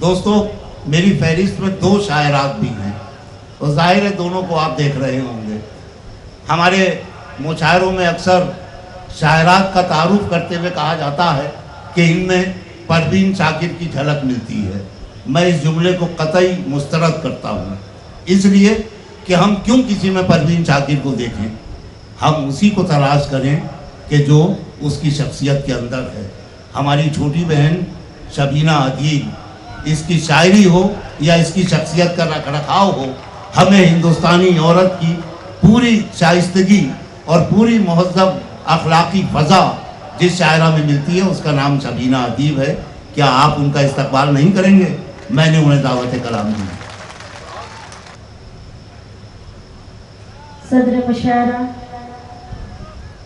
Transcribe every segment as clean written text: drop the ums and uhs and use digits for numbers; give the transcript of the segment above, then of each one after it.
دوستو میری فہرست میں 2 شاعرات بھی ہیں اور ظاہر ہے دونوں کو آپ دیکھ رہے ہوں گے. ہمارے مشاعروں میں اکثر شاعرات کا تعارف کرتے ہوئے کہا جاتا ہے کہ ان میں پروین شاکر کی جھلک ملتی ہے. میں اس جملے کو قطعی مسترد کرتا ہوں، اس لیے کہ ہم کیوں کسی میں پروین شاکر کو دیکھیں، ہم اسی کو تلاش کریں کہ جو اس کی شخصیت کے اندر ہے. ہماری چھوٹی بہن شبینہ ادیب، اس کی شاعری ہو یا اس کی شخصیت کا رکھ رکھاؤ ہو، ہمیں ہندوستانی عورت کی پوری شائستگی اور پوری مہذب اخلاقی فضا جس شاعرہ میں ملتی ہے اس کا نام شبینہ ادیب ہے. کیا آپ ان کا استقبال نہیں کریں گے؟ میں نے انہیں دعوت کلام دی. صدر مشاعرہ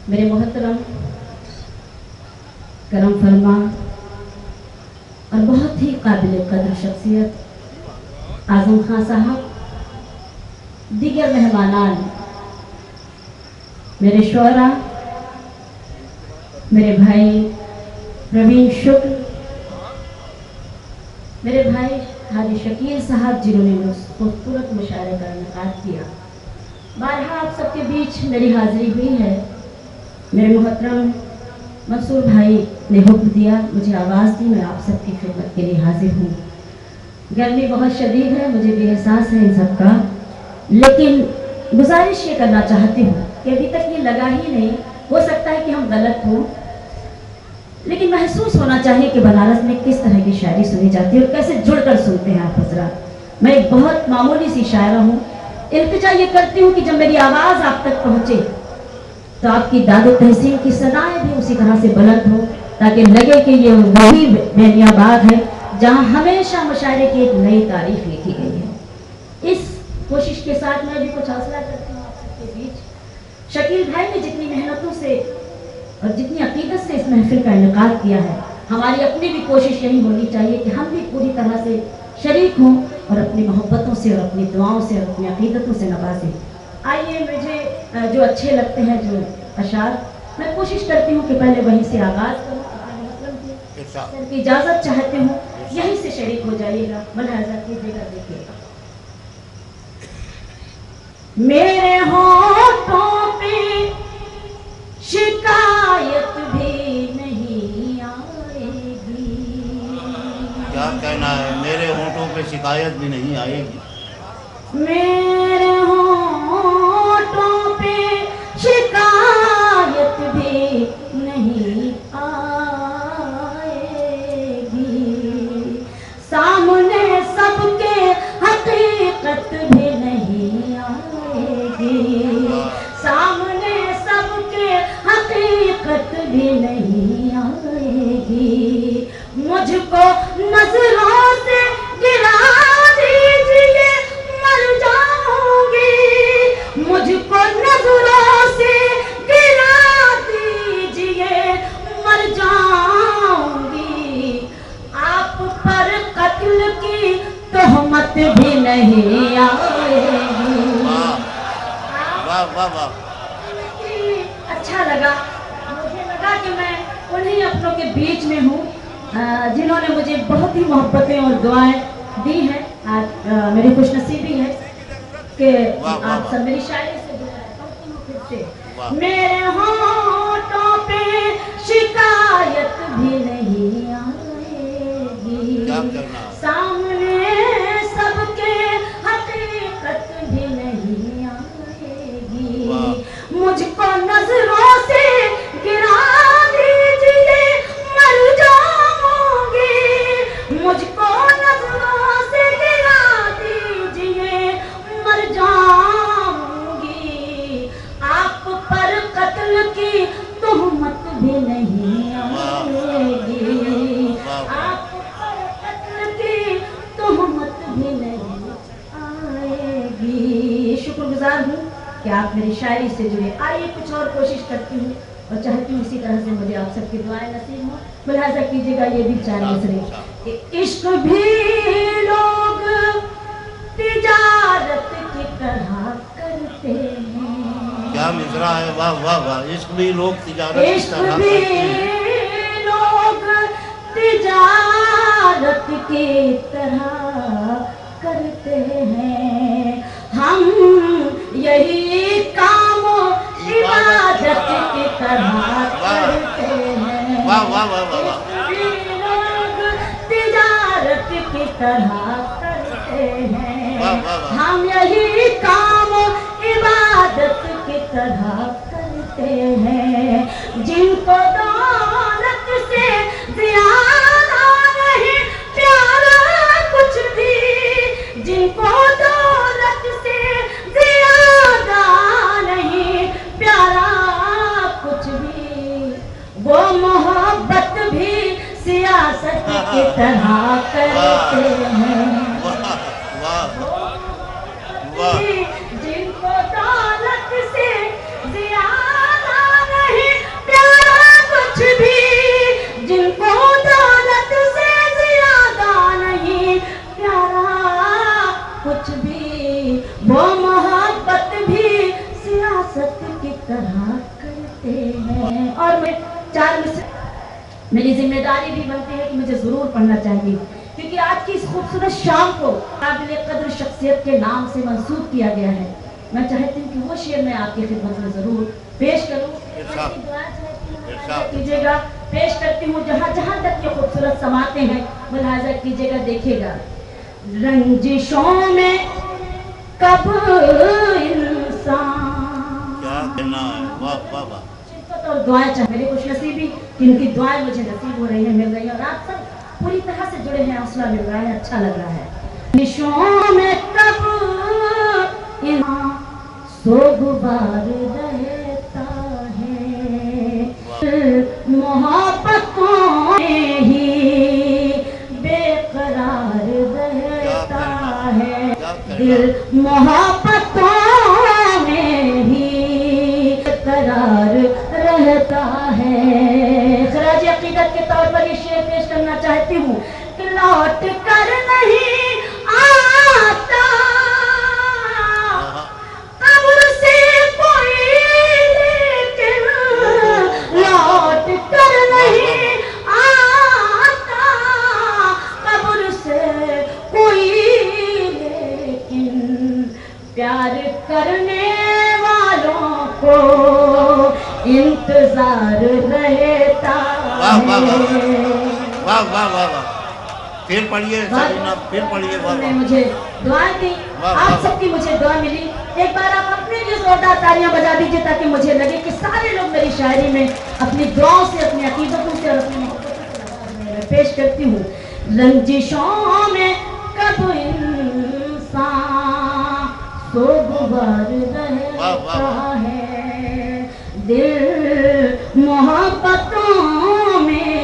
میرے محترم کرم فرما اور بہت ہی قابل قدر شخصیت اعظم خان صاحب، دیگر مہمانان، میرے شعراء، میرے بھائی پروین شکل، میرے بھائی حاجی شکیل صاحب جنہوں نے خوبصورت مشاعرے کا انعقاد کیا. بارہا آپ سب کے بیچ میری حاضری ہوئی ہے. میرے محترم منصور بھائی نے حکم دیا، مجھے آواز دی، میں آپ سب کی خدمت کے لیے حاضر ہوں. گرمی بہت شدید ہے، مجھے بھی احساس ہے ان سب کا، لیکن گزارش یہ کرنا چاہتی ہوں کہ ابھی تک یہ لگا ہی نہیں، ہو سکتا ہے کہ ہم غلط ہوں، لیکن محسوس ہونا چاہیے کہ بنارس میں کس طرح کی شاعری سنی جاتی ہے اور کیسے جڑ کر سنتے ہیں آپ حضرات. میں ایک بہت معمولی سی شاعرہ ہوں. التجا یہ کرتی ہوں کہ جب میری آواز آپ تک پہنچے تو آپ کی داد و تحسین کی صدائیں بھی اسی طرح سے بلند ہو، تاکہ لگے کہ یہ وہی بہنیا باغ ہے جہاں ہمیشہ مشاعرے کی ایک نئی تاریخ لکھی گئی ہے. اس کوشش کے ساتھ میں بھی کچھ حاصلہ کرتی ہوں آپ سب کے بیچ. شکیل بھائی نے جتنی محنتوں سے اور جتنی عقیدت سے اس محفل کا انعقاد کیا ہے، ہماری اپنی بھی کوشش یہی ہونی چاہیے کہ ہم بھی پوری طرح سے شریک ہوں اور اپنی محبتوں سے اور اپنی دعاؤں سے اور اپنی عقیدتوں سے نوازیں. آئیے مجھے جو اچھے لگتے ہیں جو اشعار، میں کوشش کرتی ہوں کہ پہلے وہیں سے آغاز کروں. سر کی اجازت چاہتے ہوں یہیں سے شریک ہو جائیے گا، ملاحظہ کیجیے گا. دیکھیے گا میرے ہونٹوں پہ شکایت بھی نہیں آئے گی. کیا کہنا ہے؟ میرے ہونٹوں پہ شکایت بھی نہیں آئے گی. میرے ہونٹوں پہ شکایت بھی نہیں آئے گی، سامنے سب کے حقیقت بھی نہیں آئے گی، سامنے سب کے حقیقت بھی نہیں آئے گی. مجھ کو نظروں سے گرا دیجیے مر جاؤں گی، مجھ کو نظروں سے گرا دیجیے مر جاؤں گی. آپ پر قتل کی تہمت بھی نہیں آئے گی. واہ واہ واہ. اچھا لگا، مجھے لگا کہ میں انہیں اپنوں کے بیچ میں ہوں جنہوں نے مجھے بہت ہی محبتیں اور دعائیں دی ہیں. آج میری خوش نصیبی ہے کہ آپ سب میری شاعری سے جڑے ہیں. پڑھتی ہوں پھر سے. میرے ہونٹوں پہ شکایت بھی نہیں آئے گی، سامنے سب کے حقیقت بھی نہیں آئے گی. مجھ کو نظروں سے گرا دیجیے مر جاؤں گی، مجھ کو نظروں سے گرا دیجیے مر جاؤں گی. آپ پر قتل کی تہمت بھی نہیں آئے گی، آپ پر قتل کی تہمت بھی نہیں آئے گی. شکر گزار ہوں کہ آپ میری شاعری سے جڑے. آئیے کچھ اور کوشش کرتی ہوں اور چاہتی ہوں اسی طرح سے مجھے آپ سب کی دعائیں نصیب ہوں. ملاحظہ کیجیے گا یہ بھی 4 مصرے کہ عشق بھی لوگ تجارت کی طرح کرتے ہیں. کیا مصرع ہے؟ واہ واہ واہ. عشق بھی لوگ تجارت کی طرح کرتے ہیں. عشق بھی لوگ تجارت इबादत की तरह करते हैं हम, यही काम इबादत की तरह करते हैं। वाह वाह वाह वाह वाह। लोग तिजारत की तरह करते हैं वाह, वाह, वाह। हम, यही काम इबादत की तरह करते हैं। जिनको दौलत से ज्यादा नहीं प्यारा कुछ भी, जिनको दौलत से ज्यादा नहीं प्यारा कुछ भी, वो मोहब्बत भी सियासत की तरह करते हैं। वाह वाह। जिनको दौलत से ज्यादा नहीं प्यारा कुछ भी, जिनको दौलत से ज्यादा नहीं प्यारा कुछ भी, वो मोहब्बत भी सियासत की तरह करते हैं। और मैं चार में मेरी जिम्मेदारी भी बनती है कि मुझे जरूर पढ़ना चाहिए, क्योंकि आज की इस खूबसूरत शाम को काबिल कद्र शख्सियत के नाम से मंसूब किया गया है। मैं चाहती हूँ कि वो शेर मैं आपकी खिदमत में जरूर पेश करूँ। कीजिएगा, पेश करती हूँ। जहाँ जहाँ तक ये खूबसूरत समाते हैं मुलाहाजा कीजिएगा, देखिएगा। रंजिशों में कब इंसान, क्या कहना है, वाह वाह वाह। और दुआएं चाहे मेरी खुश नसीबी कि उनकी दुआएं मुझे नसीब हो रही है, मिल रही है, और आप सब पूरी तरह से जुड़े हैं, हौसला मिल रहा है, अच्छा लग रहा है। निशों में कब सोगवार रहता है, मोहब्बतों में ही बेकरार रहता है, दिल मोहब्बतों में ही बेकरार रहता है। खराज अकीदत के तौर पर ये शेर पेश करना चाहती हूँ कि लौट कर नहीं आता कब्र से कोई, लेकिन लौट कर नहीं आता कब्र से कोई, लेकिन प्यार करने वालों को इंतजार रहता है। वाह वाह वाह वाह वाह। फिर पढ़िए सबीना, फिर पढ़िए। वाह वाह। मुझे दुआएं दी, आप सबकी मुझे दुआ मिली। एक बार आप अपने लिए जोरदार तालियां बजा दीजिए ताकि मुझे लगे कि सारे लोग मेरी शायरी में अपनी दुआओं से, अपनी अकीदतों से और अपनी मोहब्बतों से मैं पेश करती हूँ। रंजिशों में कब इंसान सोगवार रहता है, दिल मोहब्बतों में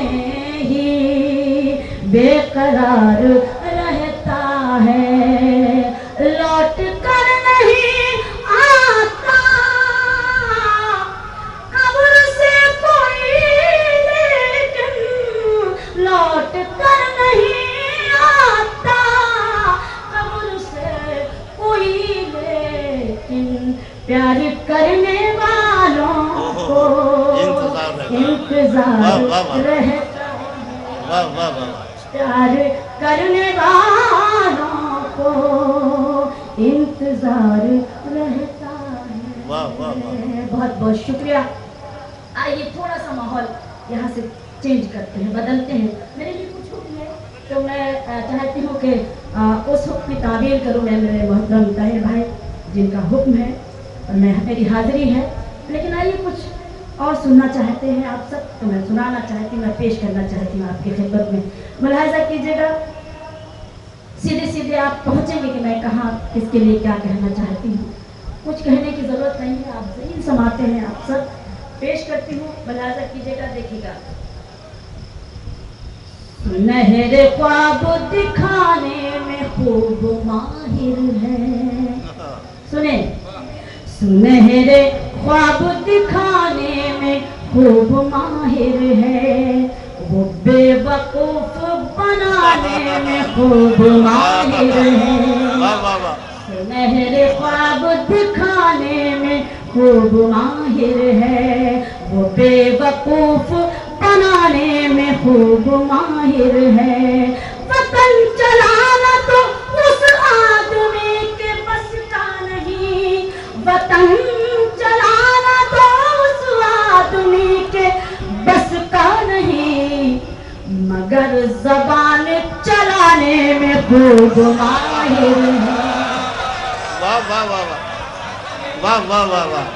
ही बेकरार रहता है, लौट कर नहीं आता कब्र से कोई, लेकिन लौट कर नहीं आता कब्र से कोई, लेकिन प्यार करने वालों को इंतजार रहता है। वाह वाह वाह। प्यार करने वालों को इंतजार रहता है। वाह वाह वाह। बहुत बहुत शुक्रिया। आइए थोड़ा सा माहौल यहाँ से चेंज करते हैं, बदलते हैं। मेरे लिए कुछ हुक्म है तो मैं चाहती हूँ कि उस हुक्म की ताबीर करूँ मैं, मेरे मोहतरम ताहिर भाई जिनका हुक्म है और मेरी हाजिरी है। लेकिन आइए कुछ और सुनना चाहते हैं आप सब, तो मैं सुनाना चाहती हूँ, मैं पेश करना चाहती हूँ आपकी खिदमत में। मुलाहिजा कीजिएगा, सीधे सीधे आप पहुँचेंगे कि मैं कहाँ किसके लिए क्या कहना चाहती हूँ। कुछ कहने की ज़रूरत नहीं है, आप ज़हीन समाते हैं, आप सब पेश करती हूँ। मुलाहिजा कीजिएगा, देखिएगा। सुनहरे ख्वाब दिखाने में खूब माहिर है, सुने, सुनहरे ख्वाब दिखाने में खूब माहिर है, वो बेवकूफ बनाने में खूब माहिर है। सुनहरे ख्वाब दिखाने में खूब माहिर है, वो बेवकूफ बनाने में खूब माहिर है। वतन चलाना तो उस आदमी के बस का नहीं, वतन चलाना तो उस आदमी के बस का नहीं, मगर ज़बान चलाने में खूब माहिर है। वाह वाह वाह वाह वाह वाह वाह वाह,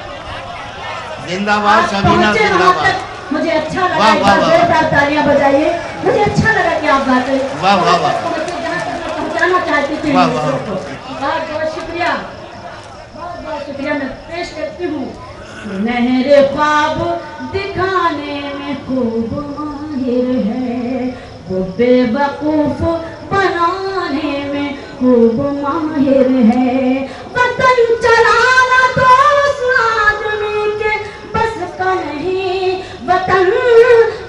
जिंदाबाद सबीना, जिंदाबाद। मुझे अच्छा लगा, वाह, वाह, वाह। जोरदार तालियां बजाइए। मुझे अच्छा लगा कि आप बात वाह, वाह, वाह। पहुंचाना चाहती थी वाह, वाह। बहुत बहुत शुक्रिया, बहुत बहुत शुक्रिया। मैं पेश करती हूँ, सुनहरे ख्वाब दिखाने में खूब माहिर है, वो बेवकूफ बनाने में खूब माहिर है, वतन चलाना तो उस आदमी के बस का नहीं, वतन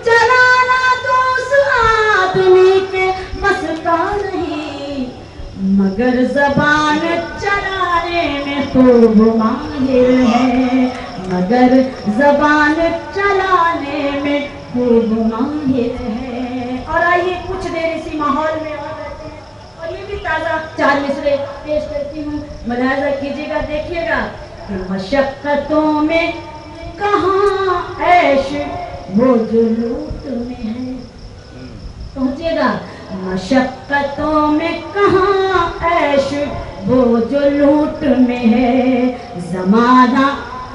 चलाना तो उस आदमी के बस का नहीं, मगर ज़बान चलाने में खूब माहिर है, मगर ज़बान चलाने में खूब माहिर है। और आइए कुछ देर इसी माहौल में और रहते हैं, और ये भी ताज़ा 4 मिसरे पेश करती हूँ, मुलाहिज़ा कीजिएगा, देखिएगा कि मशक्क़तों में कहाँ ऐश वो जो लूट में है। पहुँचिएगा, मशक्क़तों में कहाँ ऐश वो जो लूट में है, ज़माना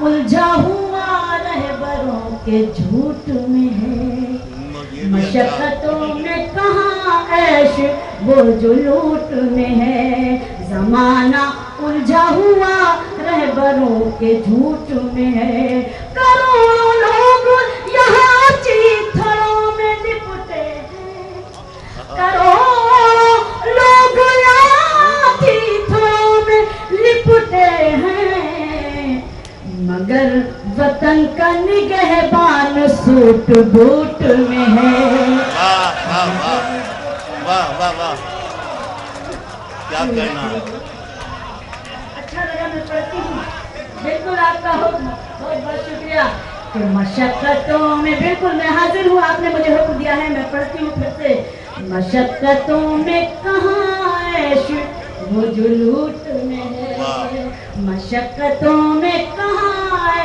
उलझा हुआ रहबरों के झूठ में है, मशक्क़तों में कहाँ ऐश वो जो लूट में है, ज़माना उलझा हुआ रहबरों के झूठ में है, करोड़ों लोग यहाँ चीथड़ों में लिपटे हैं, करोड़ों लोग यहाँ चीथड़ों में लिपटे हैं, मगर वतन का निगहबान सूट बूट में है। वाह वाह वाह वाह वाह वाह, क्या कहना। अच्छा लगा, मैं पढ़ती हूँ, बिल्कुल आपका हुक्म, बहुत बहुत शुक्रिया। कि मशक्क़तों में, बिल्कुल मैं हाजिर हूँ, आपने मुझे हुक्म दिया है, मैं पढ़ती हूँ फिर से। मशक्क़तों में कहाँ ऐश वो जो लूट में है, मशक्क़तों में कहाँ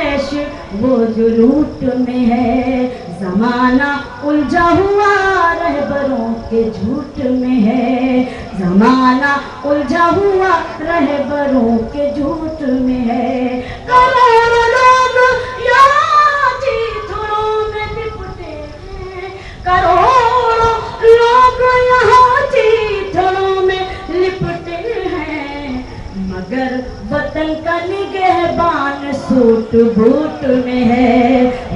ऐश वो जो लूट में है, ज़माना उलझा हुआ रहबरों के झूठ में है, ज़माना उलझा हुआ रहबरों के झूठ में है, करोड़ों लोग यहाँ चीथड़ों में लिपटे हैं, करोड़ों लोग यहाँ चीथड़ों में लिपटे हैं, मगर वतन का निगहबान सूट बूट में है,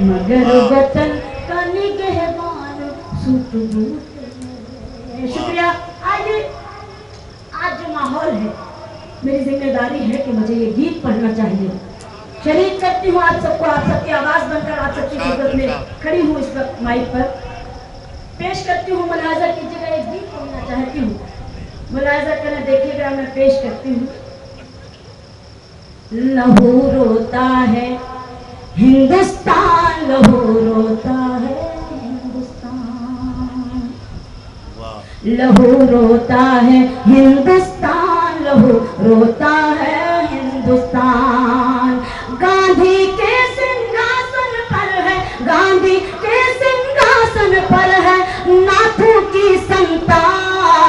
मगर वतन का निगहबान सूट बूट में है। शुक्रिया। आइए, आज जो माहौल है, मेरी जिम्मेदारी है कि मुझे ये गीत पढ़ना चाहिए। शरीक करती हूँ आप सबको, आप सबकी आवाज़ बनकर आप सबकी खिदमत में खड़ी हूँ इस वक्त माइक पर। पेश करती हूँ, मुलाहिज़ा कीजिएगा, एक गीत पढ़ना चाहती हूँ, मुलाहिज़ा करें, देखिएगा, मैं पेश करती हूँ। लहू रोता है हिंदुस्तान, लहू रोता है हिंदुस्तान, लहू रोता है हिंदुस्तान, लहू रोता है हिंदुस्तान, गांधी के सिंहासन पर है, गांधी के सिंहासन पर है नाथों की संतान,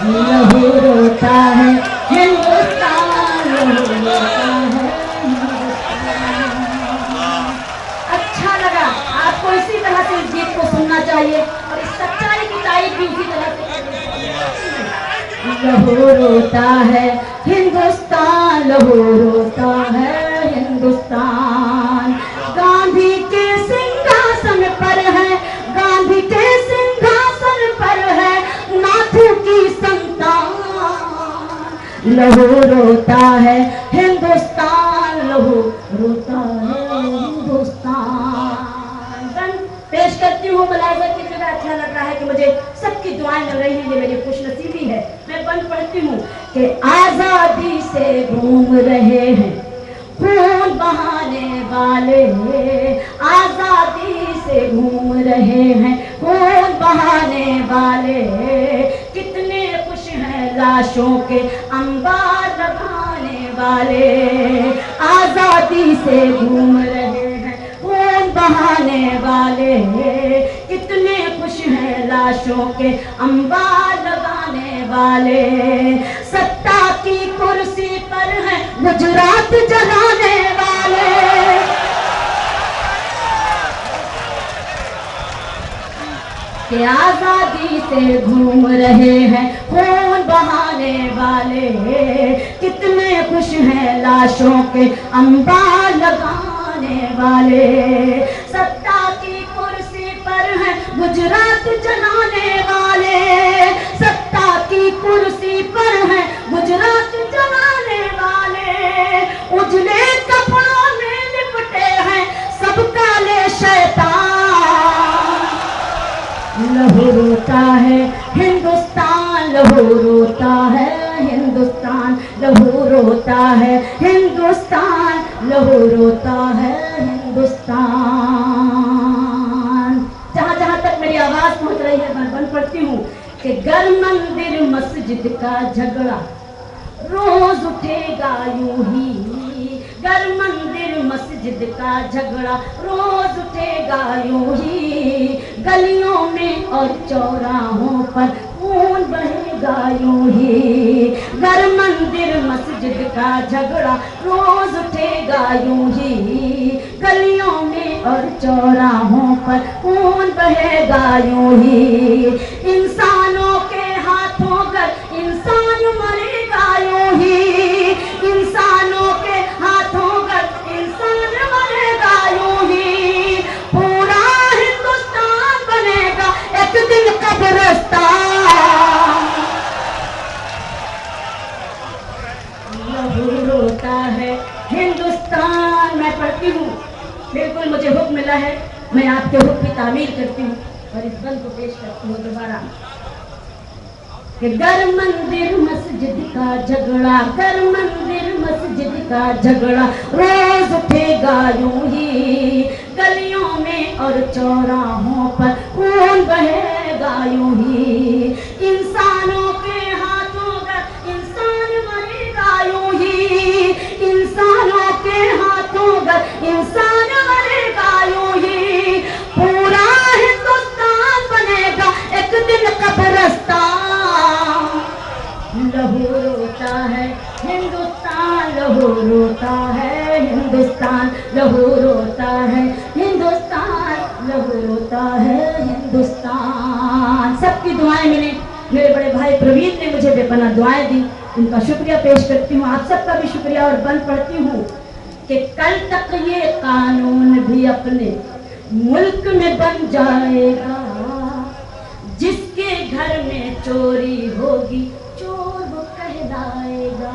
लहू रोता है हिंदुस्तान, लहू रोता है हिंदुस्तान। अच्छा लगा, आपको इसी तरह से इस गीत को सुनना चाहिए और इस सच्चाई की तारीफ भी इसी तरह से करनी चाहिए। लहू रोता है हिंदुस्तान, लहू रोता है हिंदुस्तान, गांधी के सिंहासन पर है, गांधी के सिंहासन पर है नाथों की संतान, लहू रोता है हिंदुस्तान, लहू रोता है हिंदुस्तान। पेश करती हूँ, मुलाहिज़ा कीजिएगा, अच्छा लग रहा है कि मुझे सबकी दुआएं मिल रही हैं, ये मेरी खुशनसीबी है। मैं बंद पढ़ती हूँ कि आज़ादी से घूम रहे हैं खून बहाने वाले, आज़ादी से घूम रहे हैं खून बहाने वाले, कितने खुश हैं लाशों के अंबार लगाने वाले, आजादी से घूम रहे हैं खून बहाने वाले, कितने खुश हैं लाशों के अंबार लगाने वाले, सत्ता की कुर्सी पर हैं गुजरात जलाने वाले, कि आजादी से घूम रहे हैं खून बहाने वाले, कितने खुश हैं लाशों के अंबार लगाने वाले, सत्ता की कुर्सी पर हैं गुजरात जलाने वाले, सत्ता की कुर्सी पर हैं गुजरात जलाने वाले, उजले कपड़ों में लिपटे हैं सब काले शैतान, लहू रोता है हिंदुस्तान, लहू रोता है हिंदुस्तान, लहू रोता है हिंदुस्तान, लहू रोता है हिंदुस्तान। जहाँ जहाँ तक मेरी आवाज पहुँच रही है मैं बन पड़ती हूँ कि घर मंदिर मस्जिद का झगड़ा रोज उठेगा यूं ही, घर मंदिर मस्जिद का झगड़ा रोज उठेगा यूं ही, गलियों में और चौराहों पर खून बहेगा यूं ही, घर मंदिर मस्जिद का झगड़ा रोज उठेगा यूं ही, गलियों में और चौराहों पर खून बहेगा यूं ही, इंसानों के हाथों घर इंसान मरेगा यूं ही, इंसानों के हाथों घर इंसान मरेगा यूं ही, पूरा हिंदुस्तान बनेगा एक दिन कब्रिस्तान, लहू रोता है हिंदुस्तान। मैं पढ़ती हूँ, बिल्कुल मुझे हुक्म मिला है, मैं आपके हुक्म की तामील करती हूँ और इस बंद को पेश करती हूँ दोबारा कि घर मंदिर मस्जिद का झगड़ा, घर मंदिर मस्जिद का झगड़ा रोज उठेगा यूं ही, गलियों में और चौराहों पर खून बहेगा यूं ही, इंसानों के हाथों का इंसान मरेगा यूं ही, इंसानों के हाथों का इंसान मरेगा यूं ही, पूरा हिंदुस्तान बनेगा एक दिन कब्रिस्तान, लहू रोता है हिंदुस्तान, लहू रोता है हिंदुस्तान, लहू रोता है हिंदुस्तान, लहू रोता है हिंदुस्तान। सबकी दुआएं मिली, मेरे बड़े भाई प्रवीण ने मुझे बेपनाह दुआएं दी, उनका शुक्रिया पेश करती हूँ, आप सबका भी शुक्रिया और बंद पढ़ती हूँ कि कल तक ये कानून भी अपने मुल्क में बन जाएगा, जिसके घर में चोरी होगी चोर वो कहलाएगा।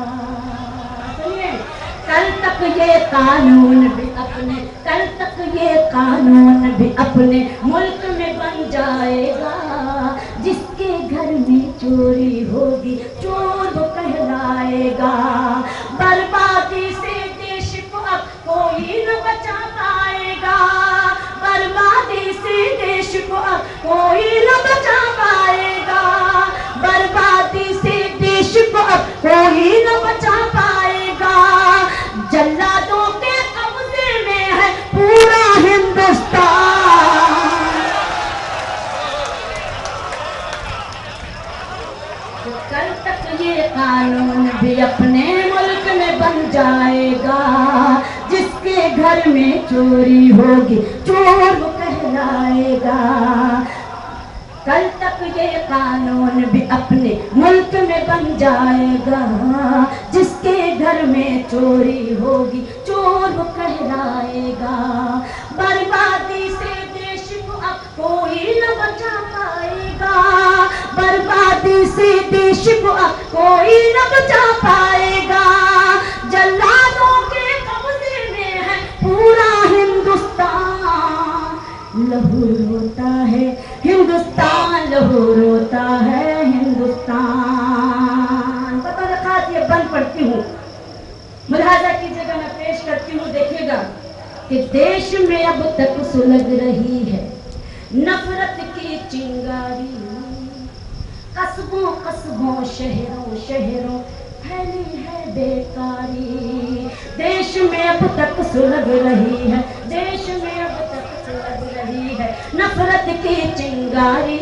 सुनिए, कल तक ये कानून भी अपने, कल तक ये कानून भी अपने मुल्क में बन जाएगा, जिसके घर में चोरी होगी चोर वो कहलाएगा, बर्बादी से देश को अब कोई न बचा पाएगा, बर्बादी से देश को अब कोई न बचा पाएगा, बर्बादी से देश को अब कोई न बचा पाएगा, जल्लादों के कब्जे में है पूरा हिंदुस्तान, तो कल तक ये कानून भी अपने मुल्क में बन जाएगा, जिसके घर में चोरी होगी चोर वो कहलाएगा, कल तक ये कानून भी अपने मुल्क में बन जाएगा, जिसके घर में चोरी होगी चोर वो कहलाएगा, बर्बादी से देश को अब कोई न बचा पाएगा, बर्बादी से देश को अब कोई न बचा पाएगा, जल्लादों के कब्जे में है पूरा हिंदुस्तान, लहू रोता है हिंदुस्तान, लहू रोता है हिंदुस्तान। पता रखा ये बंद पढ़ती हूँ, मुलाहाजा कीजिएगा, मैं पेश करती हूँ, देखिएगा कि देश में अब तक सुलग रही है नफरत की चिंगारी, कस्बों कस्बों शहरों शहरों फैली है बेकारी। देश में अब तक सुलग रही है, देश में अब तक सुलग रही है नफरत की चिंगारी।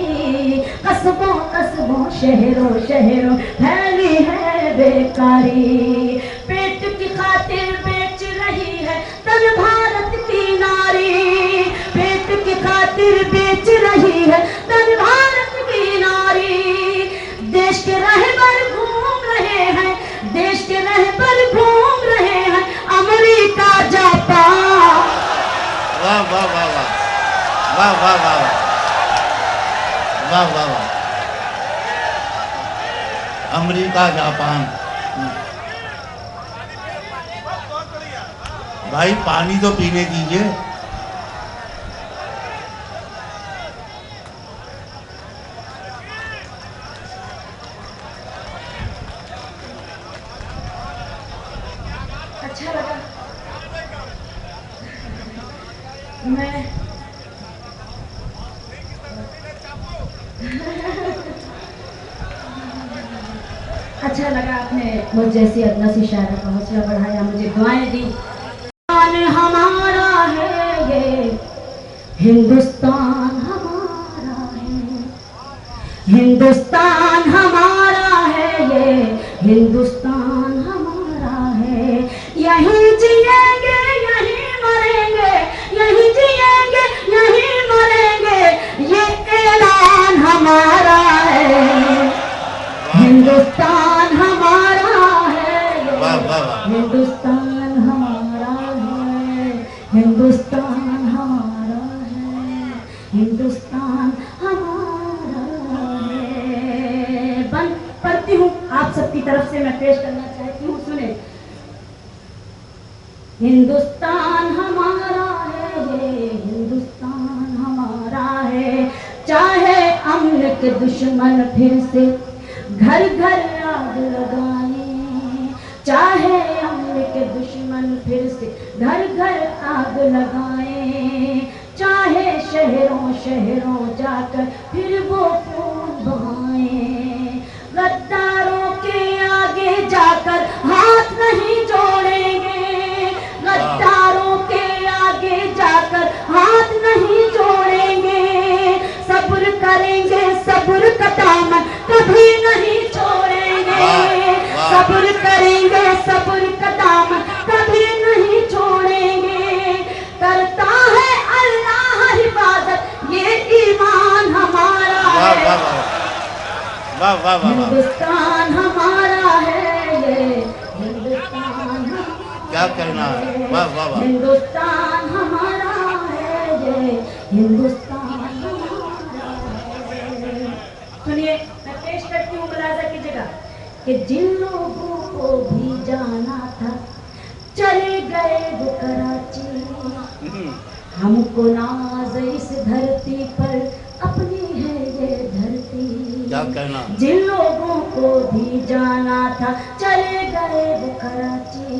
कस्बों कस्बों शहरों शहरों फैली है बेकारी। पेट की खातिर बेच रही है तन भारत की नारी, पेट की खातिर बेच रही है तन भारत की नारी। देश के रहबर घूम रहे हैं, देश के रहबर घूम रहे हैं अमेरिका जापान। वाह वाह वाह वाह वाह वाह वाह वाह वाह वाह। America Japan. भाई पानी तो पीने दीजिए। अच्छा लगा। मैं अच्छा लगा आपने मुझ जैसी अदना सी शायरा का हौसला बढ़ाया, मुझे दुआएं दी। हमारा है ये हिंदुस्तान हमारा है, हिंदुस्तान हमारा है ये हिंदुस्तान हमारा है। यहीं जिएंगे यहीं मरेंगे, यहीं जिएंगे यहीं मरेंगे, ये ऐलान हमारा है। हिंदुस्तान हमारा है, वाह वाह वाह। हिंदुस्तान हमारा है, हिंदुस्तान हमारा है, हिंदुस्तान हमारा है। बंद पढ़ती हूँ आप सबकी तरफ से मैं पेश करना चाहती हूँ, सुने। हिंदुस्तान हमारा है ये हिंदुस्तान हमारा है। चाहे अमन के दुश्मन फिर से घर घर आग लगाए, चाहे अमन के दुश्मन फिर से घर घर आग लगाए, चाहे शहरों शहरों जाकर फिर वो खून बहाए। गद्दारों के आगे जाकर हाथ नहीं जोड़ेंगे, गद्दारों के आगे जाकर हाथ नहीं जोड़ेंगे। सब्र करेंगे, सब्र का दामन कभी नहीं छोड़ेंगे। सब्र करेंगे, सब्र का दामन कभी नहीं छोड़ेंगे। करता है अल्लाह हिफाजत, ये ईमान हमारा है। वाह वाह वाह। हिंदुस्तान हमारा है ये हिंदुस्तान क्या करना है। वाह वाह वाह। हिंदुस्तान हमारा है ये हिंदुस्तान हमारा है। सुनिए मैं पेश करती हूँ मुलाजा की जगह कि जिन लोगों को भी जाना था चले गए वो कराची। हमको नाज इस धरती पर अपनी है ये धरती। क्या कहना। जिन लोगों को भी जाना था चले गए वो कराची।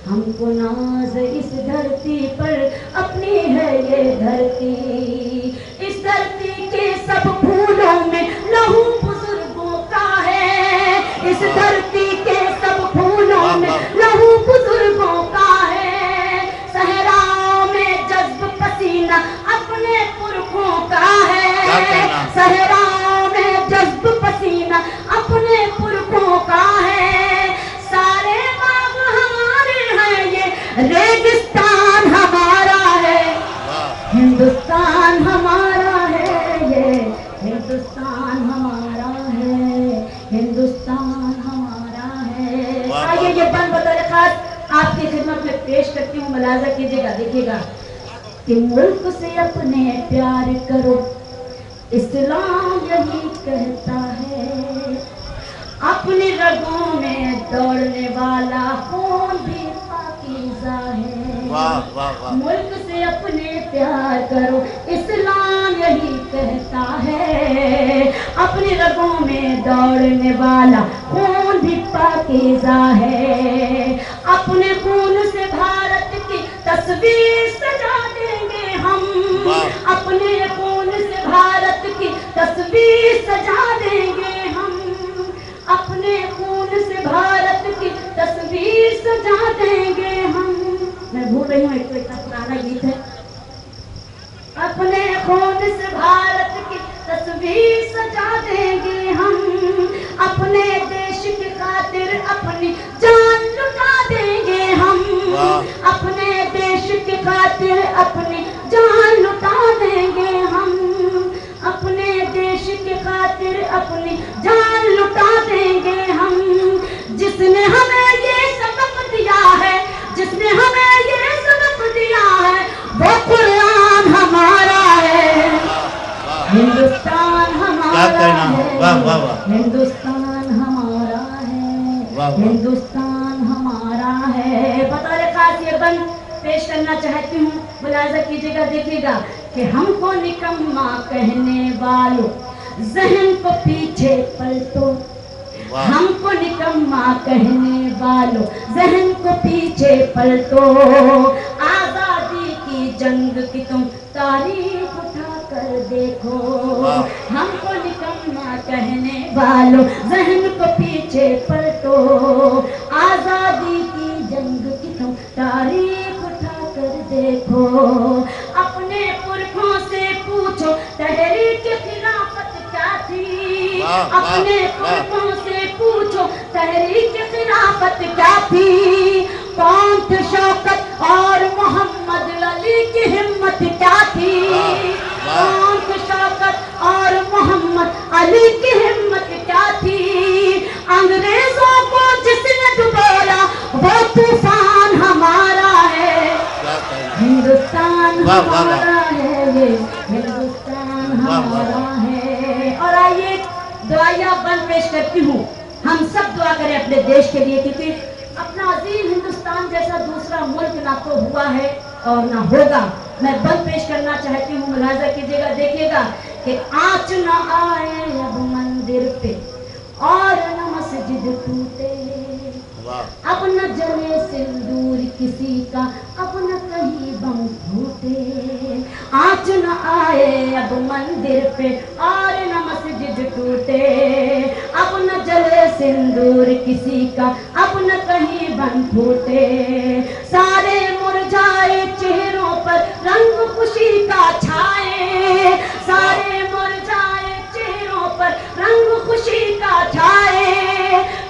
हमको नाज इस धरती पर अपनी है ये धरती। इस धरती के सब फूलों में लहू बुजुर्गों का है, इस धरती के सब फूलों में लहू बुजुर्गों का है। सहराओं में जज्ब पसीना अपने पुरखों का है, सहराओं में जज्ब पसीना अपने पुरखों का है। सारे बाग हमारे हैं ये रेगिस्तान हमारा है। हिंदुस्तान हमारा है ये हिंदुस्तान हमारा है, हिंदुस्तान हमारा है। आइए ये बंद बतौर खास आपकी खिदमत में पेश करती हूँ, मुलाजा कीजिएगा। देखिएगा कि मुल्क से अपने प्यार करो, इस्लाम यही कहता है। अपनी रगों में दौड़ने वाला खून भी पाकीज़ा है। वाह वाह वाह। मुल्क से अपने प्यार करो, इस्लाम यही कहता है। अपनी रगों में दौड़ने वाला खून भी पाकीज़ा है। अपने खून से भारत की तस्वीर सजा देंगे हम, अपने खून से भारत तस्वीर सजा देंगे हम, अपने खून से भारत की तस्वीर सजा देंगे हम। मैं भूल रही हूँ, एक तो इतना पुराना गीत है। अपने खून से भारत की तस्वीर सजा देंगे हम, अपने देश की खातिर अपनी जान लुटा देंगे हम, अपने देश की खातिर अपनी जान लुटा देंगे हम, अपने देश की खातिर अपनी जान लुटा देंगे हम। जिसने हमें ये सबक दिया है, जिसने हमें ये सबक दिया है, वो कुरान हमारा है, हिंदुस्तान हमारा है, वाह वाह वाह, हिंदुस्तान हमारा है, वाह वाह। हिंदुस्तान हमारा है। बतौर खास ये बंद पेश करना चाहती हूँ, मुलाजा कीजिएगा, देखिएगा कि हमको निकम्मा कहने वालों ज़हन को पीछे पलटो, हमको निकम्मा कहने वालों ज़हन को पीछे पलटो, आज़ादी की जंग की तुम तारीख उठा कर देखो, हमको निकम्मा कहने वालों ज़हन को पीछे पलटो, आज़ादी की जंग की तुम तारीख उठा कर देखो, अपने पुरखों से पूछो तहरीक खिलाफत क्या थी, अपने पुरखों से पूछो तहरीक खिलाफत क्या थी, कौन थे शौकत और मोहम्मद अली की हिम्मत क्या थी, कौन थे शौकत और मोहम्मद अली की हिम्मत क्या थी, अंग्रेजों को जिसने डुबोया वो तूफान हमारा है, हिंदुस्तान हमारा है, ये हिंदुस्तान हमारा है। और आइए दुआया बंद पेश करती हूँ, हम सब दुआ करें अपने देश के लिए, क्योंकि अपना अजीम हिंदुस्तान जैसा दूसरा मुल्क ना तो हुआ है और ना होगा। मैं बंद पेश करना चाहती हूँ, मुलाजा कीजिएगा, देखिएगा कि आँच न आए अब मंदिर पे और न मस्जिद टूटे, अब न जले सिंदूर किसी का, अब न कहीं बम फूटे, आँच न आए अब मंदिर पे और न मस्जिद टूटे, अब न जले सिंदूर किसी का, अब न कहीं बम फूटे, सारे मुरझाए चेहरों पर रंग खुशी का छाए, सारे मुरझाए चेहरों पर रंग खुशी का छाए,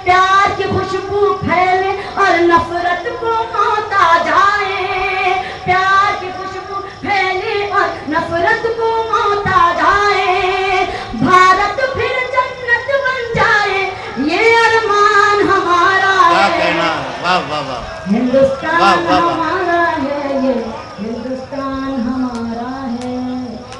प्यार की खुशबू फैले और नफरत को मौत आ जाए, प्यार की खुशबू फैले और नफरत को मौत आ जाए, भारत फिर जन्नत बन जाए, ये अरमान हमारा है, वाह वाह वाह, हिंदुस्तान हमारा है, ये हिंदुस्तान हमारा है,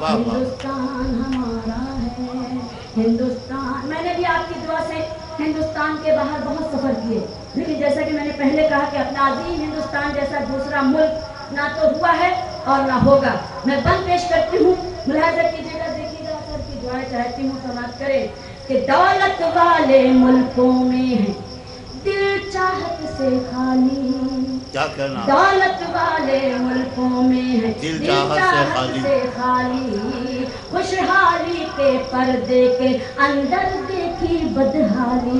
हिंदुस्तान हमारा है, हिंदुस्तान। मैंने भी आपकी दुआ से हिंदुस्तान के बाहर बहुत सफ़र किए, लेकिन जैसा कि मैंने पहले कहा कि अपना अजीम हिंदुस्तान जैसा दूसरा मुल्क ना तो हुआ है और ना होगा। मैं बंद पेश करती हूँ, मुलाहिजा कीजिएगा, देखिएगा, सर की दुआएं चाहती हूँ समाप्त करें कि दौलत वाले मुल्कों में है दिल चाहत से खाली, क्या करना, दौलत वाले मुल्कों में है दिल चाहत से खाली, खुशहाली के पर्दे के अंदर देखी बदहाली,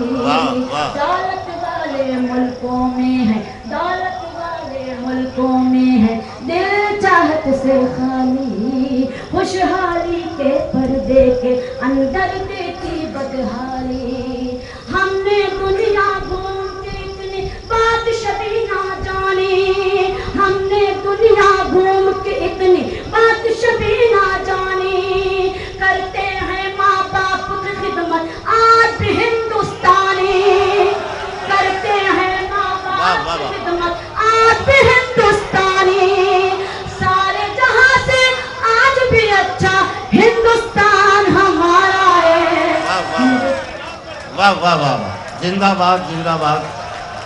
दौलत वाले मुल्कों में है, दौलत वाले मुल्कों में है दिल चाहत से खाली, खुशहाली के पर्दे के अंदर देखी बदहाली, हमने दुनिया घूम के इतनी बात शबी ना जानी, हमने दुनिया घूम के इतनी बात शबी ना जानी, करते हैं माँ बाप की खिदमत आज भी हिंदुस्तानी, करते हैं माँ बाप की खिदमत आज भी हिंदुस्तानी, सारे जहां से आज भी अच्छा हिंदुस्तान हमारा है। वाह वाह वाह वाह, जिंदाबाद जिंदाबाद।